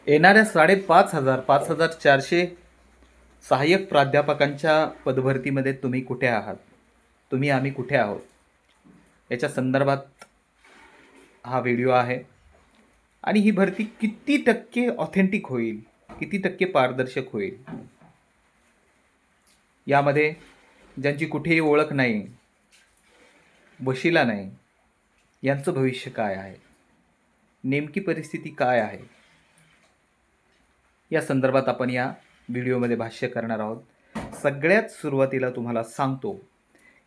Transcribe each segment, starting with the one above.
येणाऱ्या 5,500 सहाय्यक प्राध्यापकांच्या पदभरतीमध्ये तुम्ही कुठे आहात? तुम्ही आम्ही कुठे आहोत? याच्या संदर्भात हा व्हिडिओ आहे. आणि ही भरती किती टक्के ऑथेंटिक होईल? किती टक्के पारदर्शक होईल? यामध्ये ज्यांची कुठेही ओळख नाही, वशिला नाही, यांचं भविष्य काय आहे? नेमकी परिस्थिती काय आहे? या संदर्भात आपण या व्हिडिओमध्ये भाष्य करणार आहोत. सगळ्यात सुरुवातीला तुम्हाला सांगतो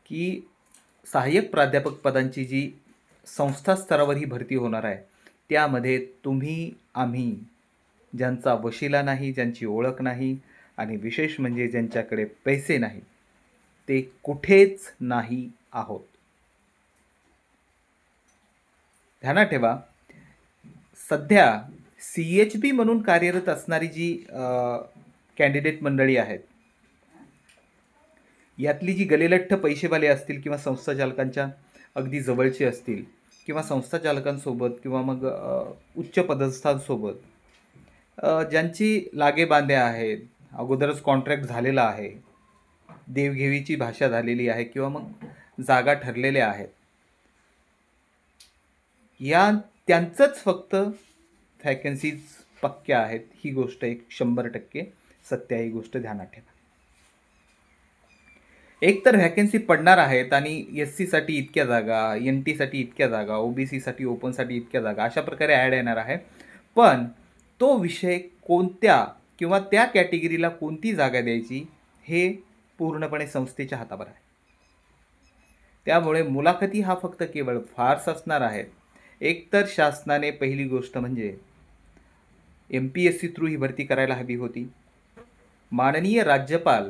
की सहाय्यक प्राध्यापक पदांची जी संस्था स्तरावर ही भरती होणार आहे, त्यामध्ये तुम्ही आम्ही ज्यांचा वशिला नाही, ज्यांची ओळख नाही आणि विशेष म्हणजे ज्यांच्याकडे पैसे नाही, ते कुठेच नाही आहोत. ध्यानात ठेवा, सध्या CHB म्हणून कार्यरत असणारी जी कॅन्डिडेट मंडळी आहेत, यातली जी गलेलठ्ठ पैसेवाले असतील किंवा संस्थाचालकांच्या अगदी जवळचे असतील किंवा संस्थाचालकांसोबत किंवा मग उच्च पदस्थांसोबत ज्यांची लागेबांधे आहेत, अगोदरच कॉन्ट्रॅक्ट झालेला आहे, देवघेवीची भाषा झालेली आहे किंवा मग जागा ठरलेल्या आहेत, या त्यांचंच फक्त व्हॅकन्सीज पक्क्या आहेत. ही गोष्ट 100% सत्य आहे. ही गोष्ट ध्यानात ठेवा. एक तर व्हॅकन्सी पडणार आहेत आणि SC-साठी इतक्या जागा, NT-साठी इतक्या जागा, OBC-साठी ओपनसाठी इतक्या जागा, अशा प्रकारे ॲड येणार आहे. पण तो विषय कोणत्या किंवा त्या कॅटेगरीला कोणती जागा द्यायची हे पूर्णपणे संस्थेच्या हातावर आहे. त्यामुळे मुलाखती हा फक्त केवळ फार्स असणार आहेत. एकतर शासनाने पहिली गोष्ट म्हणजे MPSC थ्रू ही भरती करायला हवी होती. माननीय राज्यपाल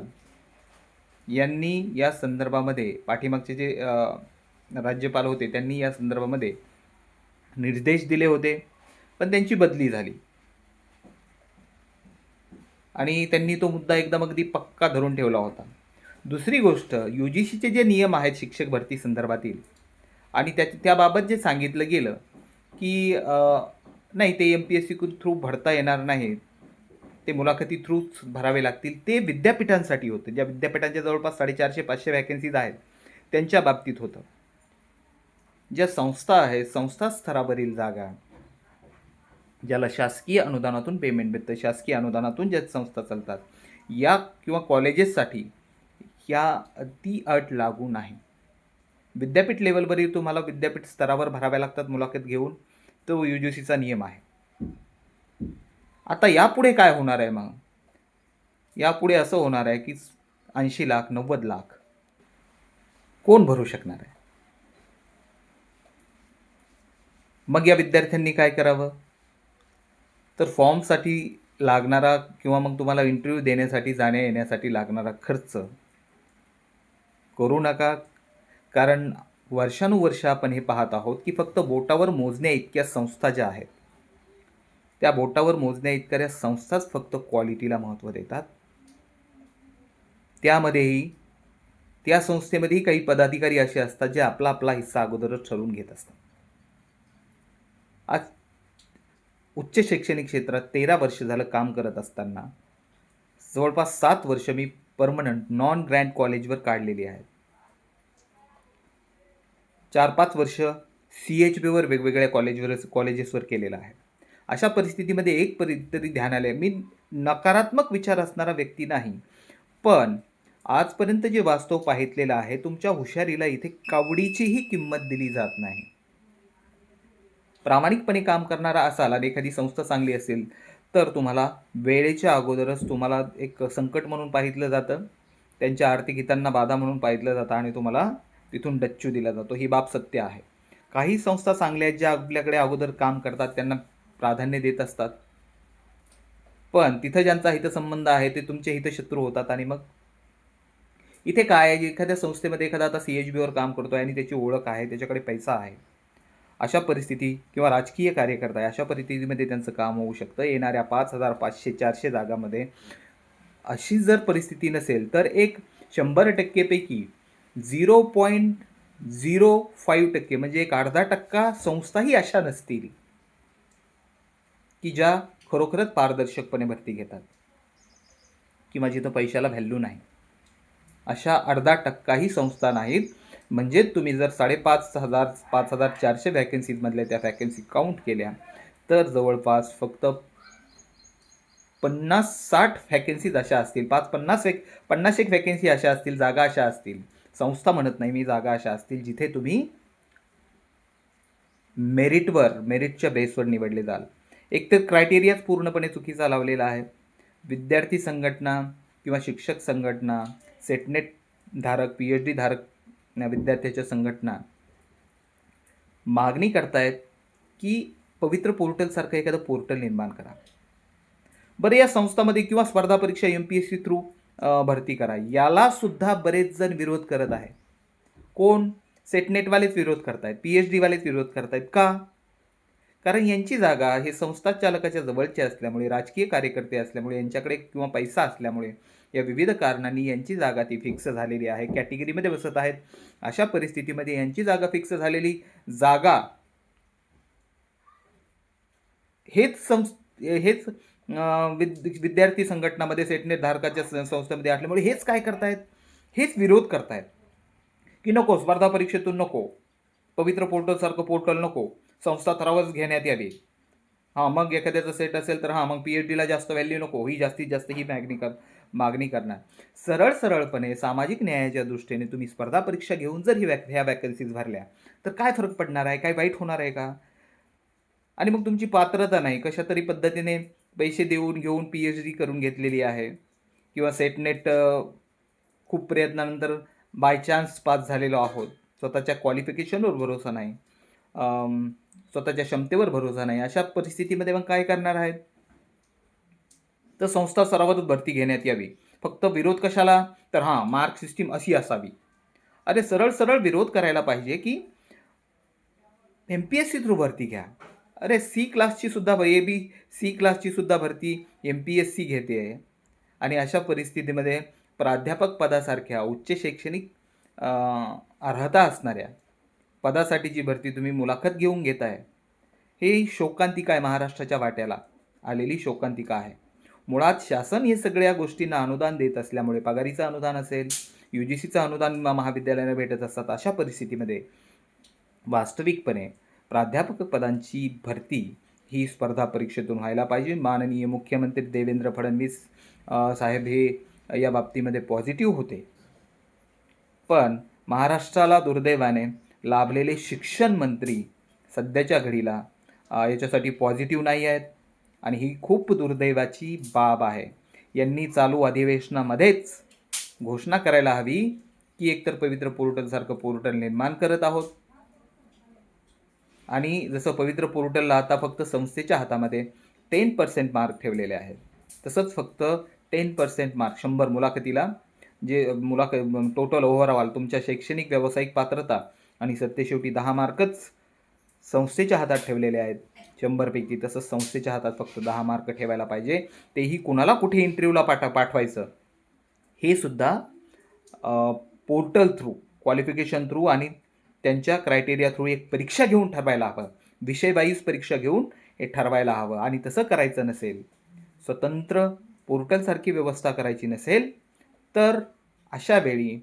यांनी या संदर्भामध्ये पाठीमागचे जे राज्यपाल होते त्यांनी या संदर्भामध्ये निर्देश दिले होते, पण त्यांची बदली झाली आणि त्यांनी तो मुद्दा एकदम अगदी पक्का धरून ठेवला होता. दुसरी गोष्ट, UGCचे जे नियम आहेत शिक्षक भरती संदर्भातील आणि त्याबाबत जे सांगितलं गेलं की नाही, ते MPSC थ्रू भरता येणार नाहीत, ते मुलाखती थ्रूच भरावे लागतील. ते विद्यापीठांसाठी होतं. ज्या विद्यापीठांच्या जवळपास 450-500 व्हॅकन्सीज आहेत त्यांच्या बाबतीत होतं. ज्या संस्था आहेत, संस्था स्तरावरील जागा, ज्याला शासकीय अनुदानातून पेमेंट भेटतं, शासकीय अनुदानातून ज्या संस्था चालतात, या किंवा कॉलेजेससाठी ती अट लागू नाही. विद्यापीठ लेवलवरील तुम्हाला विद्यापीठ स्तरावर भराव्या लागतात मुलाखत घेऊन. तो UGCचा नियम आहे. आता यापुढे काय होणार आहे मग? यापुढे असं होणार आहे की 80 लाख 90 लाख कोण भरू शकणार आहे? मग या विद्यार्थ्यांनी काय करावं? तर फॉर्मसाठी लागणारा किंवा मग तुम्हाला इंटरव्ह्यू देण्यासाठी जाण्या येण्यासाठी लागणारा खर्च करू नका. कारण वर्षानुवर्ष आपण हे पाहत आहोत की फक्त बोटावर मोजण्या इतक्या संस्था ज्या आहेत, त्या बोटावर मोजण्या इतक्या संस्थाच फक्त क्वालिटीला महत्त्व देतात. त्यामध्येही त्या संस्थेमध्येही काही पदाधिकारी असे असतात जे आपला हिस्सा अगोदरच ठरवून घेत असतात. आज उच्च शैक्षणिक क्षेत्रात 13 वर्ष झालं काम करत असताना जवळपास 7 वर्ष मी परमनंट नॉन ग्रँट कॉलेजवर काढलेली आहेत. 4-5 वर्ष CHBवर वेगवेगळ्या कॉलेजेसवर केलेलं आहे. अशा परिस्थितीमध्ये एक तरी ध्यान आलं आहे, मी नकारात्मक विचार असणारा व्यक्ती नाही, पण आजपर्यंत जे वास्तव पाहितलेलं आहे, तुमच्या हुशारीला इथे कावडीचीही किंमत दिली जात नाही. प्रामाणिकपणे काम करणारा असाल आणि एखादी संस्था चांगली असेल तर तुम्हाला वेळेच्या अगोदरच तुम्हाला एक संकट म्हणून पाहितलं जातं, त्यांच्या आर्थिक हितांना बाधा म्हणून पाहितलं जातं आणि तुम्हाला तिथून डच्चू दिला जातो. ही बाब सत्य आहे. काही संस्था चांगल्या आहेत ज्या आपल्याकडे अगोदर काम करतात, त्यांना प्राधान्य देत असतात, पण तिथं ज्यांचा हितसंबंध आहे ते तुमचे हितशत्रू होतात. आणि मग इथे काय आहे, एखाद्या संस्थेमध्ये एखादा आता CHBवर काम करतोय आणि त्याची ओळख आहे, त्याच्याकडे पैसा आहे, अशा परिस्थिती किंवा राजकीय कार्यकर्ता आहे, अशा परिस्थितीमध्ये त्यांचं काम होऊ शकतं. येणाऱ्या 5,500-400 जागामध्ये अशी जर परिस्थिती नसेल तर एक 100% पैकी 0.05% म्हणजे एक 0.5% संस्थाही अशा नसतील की ज्या खरोखरच पारदर्शकपणे भरती घेतात किंवा जिथं पैशाला व्हॅल्यू नाही, अशा 0.5%ही संस्था नाहीत. म्हणजे तुम्ही जर 5,500 5,400 व्हॅकन्सीजमधल्या त्या व्हॅकन्सी काउंट केल्या तर जवळपास फक्त 50-60 व्हॅकन्सीज अशा असतील, 50 एक व्हॅकन्सी अशा असतील, जागा अशा असतील, संस्था म्हणत नाही मी, जागा अशा असतील जिथे तुम्ही मेरिटच्या बेसवर निवडले जाल. एक तर क्रायटेरियाच पूर्णपणे चुकीचा लावलेला आहे. विद्यार्थी संघटना किंवा शिक्षक संघटना, सेटनेट धारक, PhD धारक विद्यार्थ्याच्या संघटना मागणी करतायत की पवित्र पोर्टलसारखं एखादं पोर्टल निर्माण करा. बरं, या संस्थांमध्ये किंवा स्पर्धा परीक्षा MPSC थ्रू भरती करा. याला सुद्धा बरेच जण विरोध करत आहे. कोण? सेटनेटवालेच विरोध करतायत, PhD वालेच विरोध करतायत. का? कारण यांची जागा हे संस्था चालकाच्या जवळचे असल्यामुळे, राजकीय कार्यकर्ते असल्यामुळे, यांच्याकडे किंवा पैसा असल्यामुळे, या विविध कारणांनी यांची जागा ती फिक्स झालेली आहे, कॅटेगरीमध्ये बसत आहेत. अशा परिस्थितीमध्ये यांची जागा फिक्स झालेली जागा हेच विद्यार्थी संघटनामध्ये, सेटनेट धारकाच्या संस्थेमध्ये असल्यामुळे हेच काय करतायत? हेच विरोध करतायत की नको, स्पर्धा परीक्षेतून नको, पवित्र पोर्टलसारखं पोर्टल नको, संस्था थरावच घेण्यात यावी. हां, मग एखाद्याचा सेट असेल तर हां, मग PhDला जास्त व्हॅल्यू नको, ही जास्तीत जास्त ही मागणी करणार. सरळपणे सामाजिक न्यायाच्या दृष्टीने तुम्ही स्पर्धा परीक्षा घेऊन जर ह्या व्हॅकन्सीज भरल्या तर काय फरक पडणार आहे? काय वाईट होणार आहे का? आणि मग तुमची पात्रता नाही, कशा तरी पद्धतीने पैसे देऊन घेऊन PhD करून घेतलेली आहे किंवा सेटनेट खूप प्रयत्नानंतर बाय चान्स पास झालेलो आहोत, स्वतःच्या क्वालिफिकेशनवर भरोसा नाही, स्वतःच्या क्षमतेवर भरोसा नाही, अशा परिस्थितीमध्ये मग काय करणार आहेत? तर संस्था स्तरावरच भरती घेण्यात यावी. फक्त विरोध कशाला? तर हां, मार्क सिस्टीम अशी असावी. अरे सरळ विरोध करायला पाहिजे की MPSC थ्रू भरती घ्या. अरे C क्लासची सुद्धा C क्लासची सुद्धा भरती MPSC घेते आहे. आणि अशा परिस्थितीमध्ये प्राध्यापक पदासारख्या उच्च शैक्षणिक अर्हता असणाऱ्या पदासाठीची भरती तुम्ही मुलाखत घेऊन घेताय, हे शोकांतिका आहे. महाराष्ट्राच्या वाट्याला आलेली शोकांतिका आहे. मुळात शासन हे सगळ्या गोष्टींना अनुदान देत असल्यामुळे, पगारीचं अनुदान असेल, UGCचं अनुदान महाविद्यालयाला भेटत असतात. अशा परिस्थितीमध्ये वास्तविकपणे प्राध्यापक पदांची भरती ही स्पर्धा परीक्षेतून व्हायला पाहिजे. माननीय मुख्यमंत्री देवेंद्र फडणवीस साहेब हे या बाबतीमध्ये पॉझिटिव्ह होते. पण महाराष्ट्राला दुर्दैवाने लाभलेले शिक्षण मंत्री सध्याच्या घडीला याच्यासाठी पॉझिटिव्ह नाही आहेत आणि ही खूप दुर्दैवाची बाब आहे. यांनी चालू अधिवेशनामध्येच घोषणा करायला हवी की एकतर पवित्र पोर्टलसारखं पोर्टल निर्माण करत आहोत आणि जसं पवित्र पोर्टलला आता फक्त संस्थेच्या हातामध्ये 10% मार्क ठेवलेले आहेत, तसंच फक्त 10% मार्क 100 मुलाखतीला, जे टोटल ओव्हरऑल तुमच्या शैक्षणिक व्यावसायिक पात्रता आणि सत्तेशेवटी 10 मार्कच संस्थेच्या हातात ठेवलेले आहेत 100 पैकी. तसंच संस्थेच्या हातात फक्त 10 मार्क ठेवायला पाहिजे. तेही कुणाला कुठे इंटरव्ह्यूला पाठवायचं हे सुद्धा पोर्टल थ्रू, क्वालिफिकेशन थ्रू आणि त्यांच्या क्रायटेरिया थ्रू एक परीक्षा घेऊन ठरवायला हवं. विषयवाईज परीक्षा घेऊन हे ठरवायला हवं. आणि तसं करायचं नसेल, स्वतंत्र पोर्टलसारखी व्यवस्था करायची नसेल, तर अशा वेळी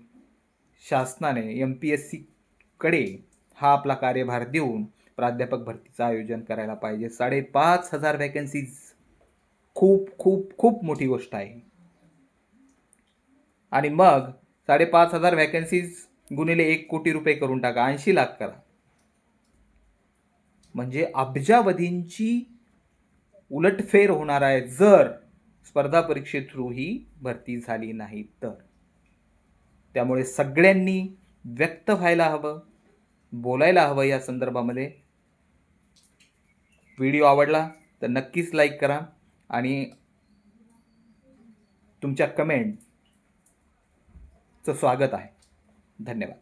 शासनाने MPSCकडे हा आपला कार्यभार देऊन प्राध्यापक भरतीचं आयोजन करायला पाहिजे. 5,500 व्हॅकन्सीज खूप खूप खूप मोठी गोष्ट आहे. आणि मग 5,500 व्हॅकन्सीज गुणिले 1 कोटी रुपये करून टाका, 80 लाख करा. म्हणजे अब्जावधींची उलटफेर होणार आहे जर स्पर्धा परीक्षे थ्रू ही भरती झाली नाही तर. त्यामुळे सगळ्यांनी व्यक्त व्हायला हवं, बोलायला हवं या संदर्भामध्ये. व्हिडिओ आवडला तर नक्कीच लाईक करा आणि तुमच्या कमेंटचं स्वागत आहे. धन्यवाद.